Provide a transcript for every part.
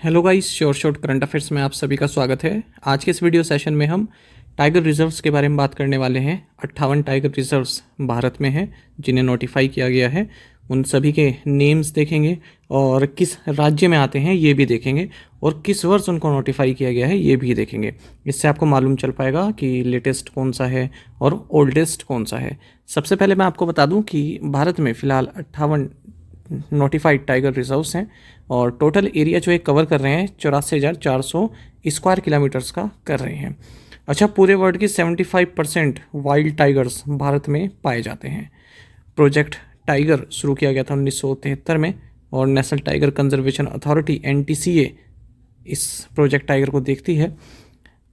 Hello guys, sure short current affairs में आप सभी का स्वागत है। आज के इस वीडियो सेशन में हम टाइगर रिजर्व्स के बारे में बात करने वाले हैं। 58 टाइगर रिजर्व्स भारत में हैं जिन्हें नोटिफाई किया गया है। उन सभी के नेम्स देखेंगे और किस राज्य में आते हैं ये भी देखेंगे और किस वर्ष उनको नोटिफाई किया गया है ये भी देखेंगे। इससे आपको मालूम चल पाएगा कि लेटेस्ट कौन सा है और ओल्डेस्ट कौन सा है। सबसे पहले मैं आपको बता दूं कि भारत में फ़िलहाल 58 नोटिफाइड टाइगर रिजर्व्स हैं और टोटल एरिया जो है कवर कर रहे हैं 84,400 स्क्वायर किलोमीटर्स का कर रहे हैं। अच्छा, पूरे वर्ल्ड की 75% वाइल्ड टाइगर्स भारत में पाए जाते हैं। प्रोजेक्ट टाइगर शुरू किया गया था 1973 में और national tiger conservation authority NTCA इस प्रोजेक्ट टाइगर को देखती है।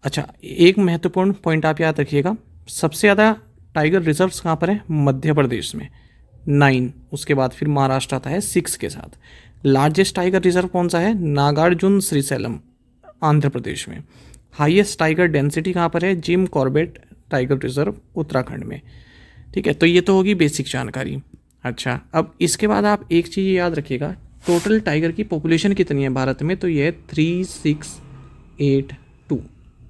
अच्छा, एक महत्वपूर्ण पॉइंट आप याद रखिएगा, सबसे ज़्यादा टाइगर रिजर्व्स कहाँ पर है? मध्य प्रदेश में 9, उसके बाद फिर महाराष्ट्र आता है 6 के साथ। लार्जेस्ट टाइगर रिजर्व कौन सा है? नागार्जुन श्रीशैलम आंध्र प्रदेश में। हाईएस्ट टाइगर डेंसिटी कहाँ पर है? Jim Corbett tiger reserve Uttarakhand में। ठीक है, तो ये तो होगी बेसिक जानकारी। अच्छा, अब इसके बाद आप एक चीज़ याद रखिएगा, टोटल टाइगर की पॉपुलेशन कितनी है भारत में? तो ये 3682।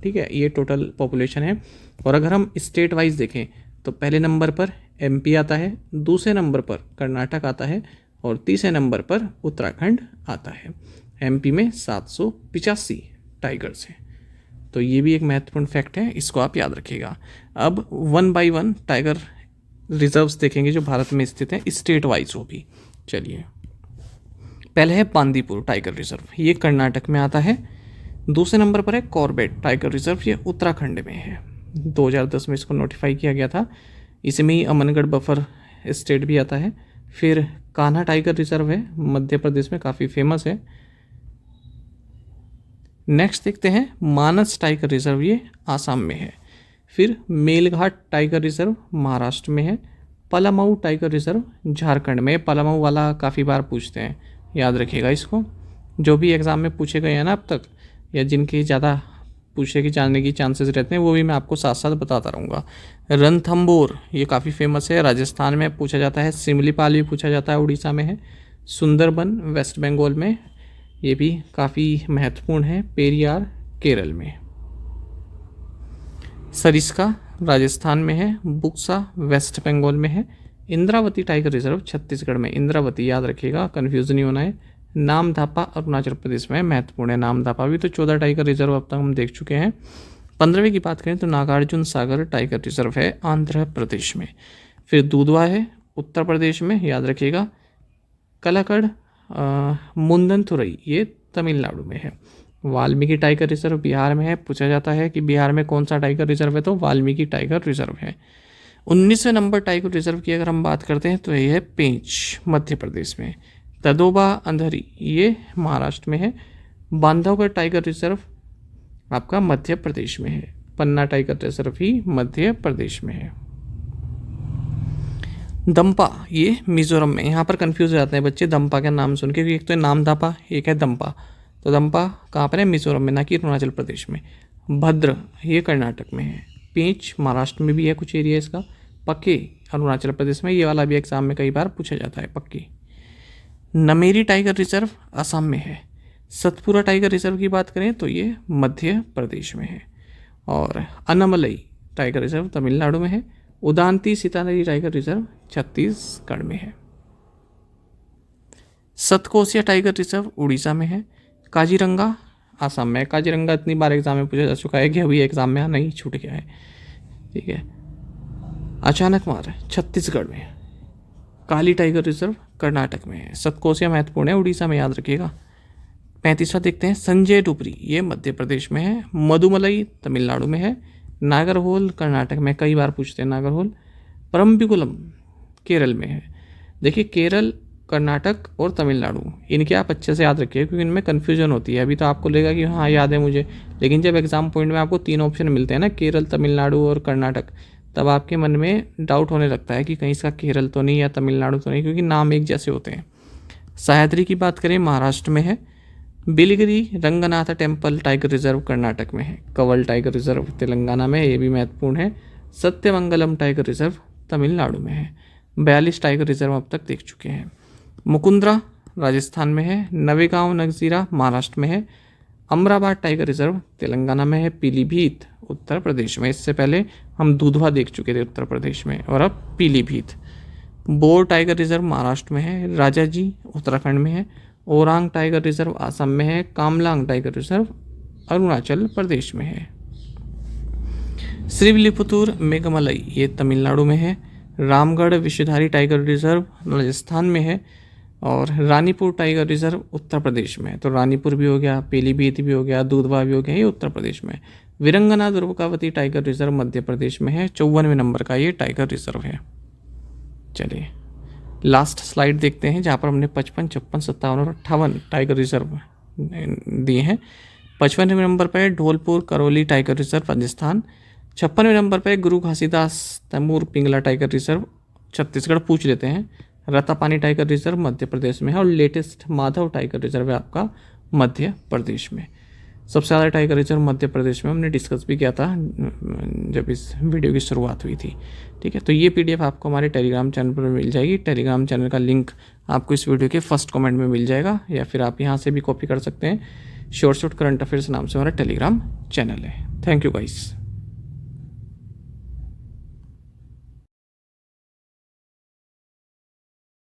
ठीक है, ये टोटल पॉपुलेशन है। और अगर हम स्टेट वाइज देखें तो पहले नंबर पर MP आता है, दूसरे नंबर पर कर्नाटक आता है और तीसरे नंबर पर उत्तराखंड आता है। MP में 785 टाइगर्स हैं। तो ये भी एक महत्वपूर्ण फैक्ट है, इसको आप याद रखिएगा। अब 1 बाय 1 टाइगर रिजर्व्स देखेंगे जो भारत में स्थित हैं, स्टेट वाइज वो भी। चलिए, पहले है बांदीपुर टाइगर रिजर्व, ये कर्नाटक में आता है। दूसरे नंबर पर है कॉर्बेट टाइगर रिजर्व, ये उत्तराखंड में है। 2010 में इसको नोटिफाई किया गया था। इसमें ही अमनगढ़ बफर स्टेट भी आता है। फिर कान्हा टाइगर रिजर्व है, मध्य प्रदेश में, काफ़ी फेमस है। नेक्स्ट देखते हैं मानस टाइगर रिजर्व, ये आसाम में है। फिर मेलघाट टाइगर रिजर्व महाराष्ट्र में है। पलामऊ टाइगर रिजर्व झारखंड में। पलामऊ वाला काफ़ी बार पूछते हैं, याद रखिएगा इसको। जो भी एग्ज़ाम में पूछे गए हैं ना अब तक, या जिनके ज़्यादा पूछे की जानने की चांसेस रहते हैं, वो भी मैं आपको साथ साथ बताता रहूँगा। रणथंबोर, ये काफ़ी फेमस है, राजस्थान में पूछा जाता है। सिमलीपाल भी पूछा जाता है, उड़ीसा में है। सुंदरबन वेस्ट बंगाल में, ये भी काफ़ी महत्वपूर्ण है। पेरियार केरल में। सरिस्का राजस्थान में है। बुक्सा वेस्ट बंगाल में है। इंद्रावती टाइगर रिजर्व छत्तीसगढ़ में, इंद्रावती याद रखिएगा, कन्फ्यूज़ नहीं होना है। नामदापा अरुणाचल प्रदेश में, महत्वपूर्ण है नामदापा भी। तो 14 टाइगर रिजर्व अब तक हम देख चुके हैं। 15वें की बात करें तो नागार्जुन सागर टाइगर रिजर्व है आंध्र प्रदेश में। फिर दूधवा है उत्तर प्रदेश में, याद रखिएगा। कलाकड़ मुंदनथुरई, ये तमिलनाडु में है। वाल्मीकि टाइगर रिजर्व बिहार में है। पूछा जाता है कि बिहार में कौन सा टाइगर रिजर्व है, तो वाल्मीकि टाइगर रिजर्व है। 19वें नंबर टाइगर रिजर्व की अगर हम बात करते हैं तो ये है पेंच मध्य प्रदेश में। तदोबा अंधरी, ये महाराष्ट्र में है। बांधवगढ़ टाइगर रिजर्व आपका मध्य प्रदेश में है। पन्ना टाइगर रिजर्व भी मध्य प्रदेश में है। दंपा, ये मिजोरम में। यहाँ पर कंफ्यूज हो जाते हैं बच्चे दंपा का नाम सुन के, क्योंकि एक तो है नामदापा, एक है दंपा। तो दंपा कहाँ पर है? मिजोरम में, ना कि अरुणाचल प्रदेश में। भद्र, ये कर्नाटक में है। पेंच महाराष्ट्र में भी है कुछ एरिया इसका। पक्के अरुणाचल प्रदेश में, ये वाला भी एग्जाम में कई बार पूछा जाता है, पक्की। नमेरी टाइगर रिजर्व असम में है। सतपुरा टाइगर रिजर्व की बात करें तो ये मध्य प्रदेश में है। और अनामलई टाइगर रिजर्व तमिलनाडु में है। उदांती सीतानदी टाइगर रिजर्व छत्तीसगढ़ में है। सतकोसिया टाइगर रिजर्व उड़ीसा में है। काजीरंगा आसाम में है। काजीरंगा इतनी बार एग्जाम में पूछा जा चुका है कि अभी एग्जाम में नहीं छूट गया है। ठीक है। अचानकमार छत्तीसगढ़ में है। काली टाइगर रिजर्व कर्नाटक में है। सतकोसिया महत्वपूर्ण है, उड़ीसा में, याद रखिएगा। 35वां देखते हैं संजय डुबरी, ये मध्य प्रदेश में है। मधुमलई तमिलनाडु में है। नागरहोल कर्नाटक में, कई बार पूछते हैं नागरहोल। परम्बिकुलम केरल में है। देखिए, केरल, कर्नाटक और तमिलनाडु, इनके आप अच्छे से याद रखिए क्योंकि इनमें कन्फ्यूजन होती है। अभी तो आपको लगेगा कि हाँ याद है मुझे, लेकिन जब एग्जाम पॉइंट में आपको 3 ऑप्शन मिलते हैं ना, केरल, तमिलनाडु और कर्नाटक, तब आपके मन में डाउट होने लगता है कि कहीं इसका केरल तो नहीं या तमिलनाडु तो नहीं, क्योंकि नाम एक जैसे होते हैं। सह्याद्री की बात करें महाराष्ट्र में है। Biligiri Ranganath temple tiger reserve Karnataka में है। कवल टाइगर रिजर्व तेलंगाना में, ये भी महत्वपूर्ण है। सत्यमंगलम टाइगर रिजर्व तमिलनाडु में है। 42 टाइगर रिजर्व अब तक देख चुके हैं। मुकुंद्रा राजस्थान में है। नवेगांव नगजीरा महाराष्ट्र में है। अमराबाद टाइगर रिजर्व तेलंगाना में है। पीलीभीत उत्तर प्रदेश में। इससे पहले हम दुधवा देख चुके थे उत्तर प्रदेश में, और अब Pilibhit. Bore tiger reserve Maharashtra में है। राजाजी उत्तराखंड में है। ओरांग टाइगर रिजर्व असम में है। कामलांग टाइगर रिजर्व अरुणाचल प्रदेश में है। श्रीविल्लिपुतूर मेघमलई ये तमिलनाडु में है। रामगढ़ विषधारी टाइगर रिजर्व राजस्थान में है। और रानीपुर टाइगर रिजर्व उत्तर प्रदेश में है। तो रानीपुर भी हो गया, पीलीभीत भी हो गया, दूधवा भी हो गया, ये उत्तर प्रदेश में है। वीरंगना दुर्गावती टाइगर रिजर्व मध्य प्रदेश में है। 54वें नंबर का ये टाइगर रिजर्व है। चलिए लास्ट स्लाइड देखते हैं, जहाँ पर हमने 55, 56, 57 और 58 टाइगर रिजर्व दिए हैं। 55वें नंबर पर ढोलपुर करौली टाइगर रिजर्व राजस्थान। 56वें नंबर पर गुरु घासीदास तैमूर पिंगला टाइगर रिजर्व छत्तीसगढ़ पूछ लेते हैं। रतापानी टाइगर रिजर्व मध्य प्रदेश में है। और लेटेस्ट माधव टाइगर रिजर्व है आपका मध्य प्रदेश में। सबसे ज़्यादा टाइगर रिजर्व मध्य प्रदेश में हमने डिस्कस भी किया था जब इस वीडियो की शुरुआत हुई थी। ठीक है, तो ये पीडीएफ आपको हमारे टेलीग्राम चैनल पर मिल जाएगी। टेलीग्राम चैनल का लिंक आपको इस वीडियो के फर्स्ट कमेंट में मिल जाएगा, या फिर आप यहाँ से भी कॉपी कर सकते हैं। शॉर्ट करंट अफेयर्स नाम से हमारा टेलीग्राम चैनल है। Thank you guys.